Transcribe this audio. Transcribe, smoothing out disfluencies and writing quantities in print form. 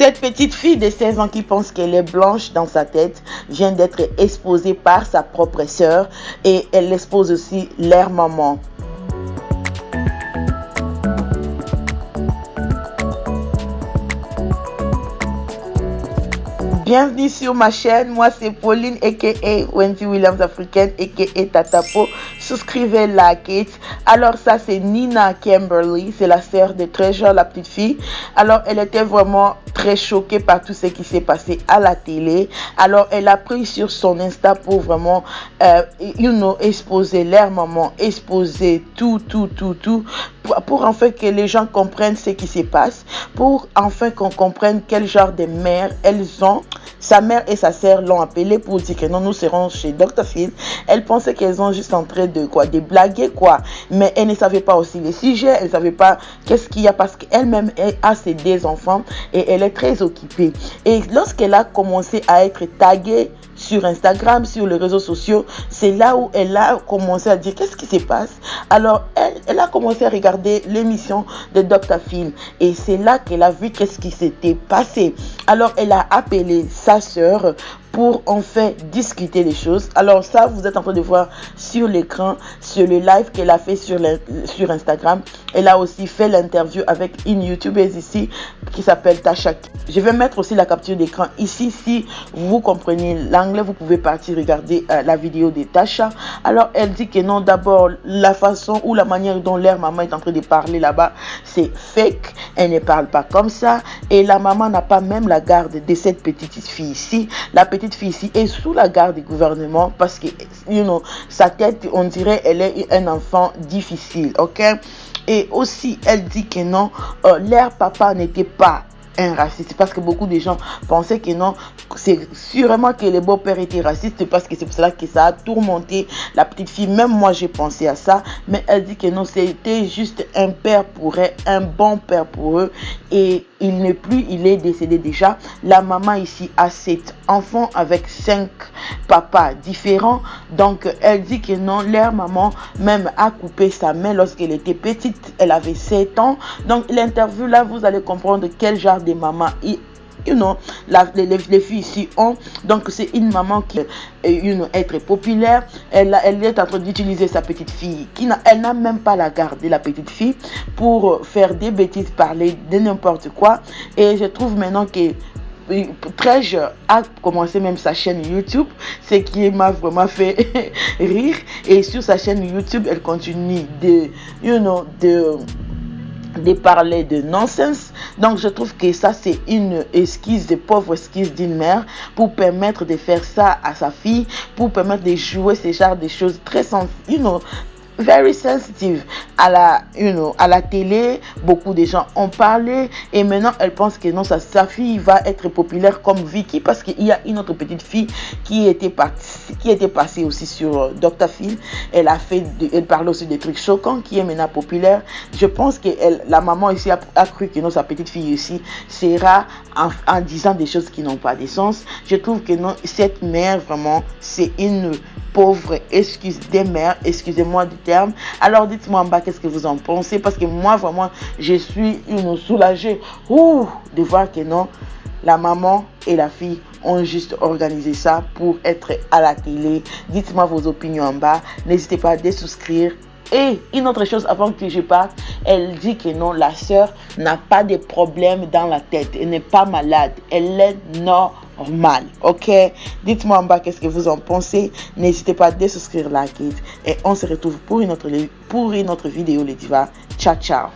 Cette petite fille de 16 ans qui pense qu'elle est blanche dans sa tête vient d'être exposée par sa propre sœur et elle expose aussi leur maman. Bienvenue sur ma chaîne, moi c'est Pauline aka Wendy Williams Africaine aka Tatapo. Souscrivez, likez. Alors ça c'est Nina Kimberly, c'est la sœur de Treasure, la petite fille. Alors elle était vraiment très choquée par tout ce qui s'est passé à la télé. Alors elle a pris sur son Insta pour vraiment exposer leur maman, exposer tout pour enfin que les gens comprennent ce qui se passe, pour enfin qu'on comprenne quel genre de mère elles ont. Sa mère et sa sœur l'ont appelée pour dire que non, nous serons chez Dr. Phil. Elle pensait qu'elles sont juste en train de blaguer mais elle ne savait pas aussi les sujets, elle ne savait pas qu'est-ce qu'il y a parce qu'elle-même a ses 2 enfants et elle est très occupée. Et lorsqu'elle a commencé à être taguée sur Instagram, sur les réseaux sociaux, c'est là où elle a commencé à dire qu'est-ce qui se passe. Alors elle a commencé à regarder l'émission de Dr. Phil et c'est là qu'elle a vu qu'est-ce qui s'était passé. Alors elle a appelé sa sœur pour enfin discuter des choses. Alors ça, vous êtes en train de voir sur l'écran, sur le live qu'elle a fait sur Instagram. Elle a aussi fait l'interview avec une youtubeuse ici qui s'appelle Tasha. Je vais mettre aussi la capture d'écran ici. Si vous comprenez l'anglais, vous pouvez partir regarder la vidéo de Tasha. Alors elle dit que non, d'abord la façon ou la manière dont leur maman est en train de parler là-bas, c'est fake. Elle ne parle pas comme ça. Et la maman n'a pas même la garde de cette petite fille ici. La petite fille ici est sous la garde du gouvernement parce que, sa tête, on dirait, elle est un enfant difficile, ok? Et aussi, elle dit que non, leur papa n'était pas un raciste parce que beaucoup de gens pensaient que non, c'est sûrement que le beau-père était raciste parce que c'est pour cela que ça a tourmenté la petite fille. Même moi j'ai pensé à ça, mais elle dit que non, c'était juste un père pour elle, un bon père pour eux et il n'est plus, il est décédé déjà. La maman ici a 7 enfants avec 5 papas différents, donc elle dit que non, leur maman même a coupé sa main lorsqu'elle était petite, elle avait 7 ans. Donc l'interview là, vous allez comprendre quel genre de maman les filles ici ont. Donc c'est une maman qui être populaire. Elle est en train d'utiliser sa petite fille elle n'a même pas la garde de la petite fille pour faire des bêtises, parler de n'importe quoi. Et je trouve maintenant que Treasure a commencé même sa chaîne YouTube, ce qui m'a vraiment fait rire. Et sur sa chaîne YouTube, elle continue de parler de nonsense. Donc je trouve que ça c'est une esquisse, de pauvre esquisse d'une mère pour permettre de faire ça à sa fille, pour permettre de jouer ce genre de choses très sensibles, very sensitive à la télé. Beaucoup de gens ont parlé et maintenant elle pense que non, sa fille va être populaire comme Vicky parce qu'il y a une autre petite fille qui était passée aussi sur Dr. Phil. Elle parlait aussi des trucs choquants, qui est maintenant populaire. Je pense que la maman ici a cru que non, sa petite fille ici sera en disant des choses qui n'ont pas de sens. Je trouve que non, cette mère vraiment c'est une pauvre excuse des mères, excusez-moi du terme. Alors dites-moi en bas qu'est-ce que vous en pensez, parce que moi vraiment je suis soulagée de voir que non, la maman et la fille ont juste organisé ça pour être à la télé. Dites-moi vos opinions en bas, n'hésitez pas à désouscrire. Et une autre chose avant que je parte, elle dit que non, la sœur n'a pas de problème dans la tête, elle n'est pas malade, elle est normale, ok? Dites-moi en bas qu'est-ce que vous en pensez, n'hésitez pas à désouscrire, liker et on se retrouve pour une autre vidéo les divas. Ciao ciao.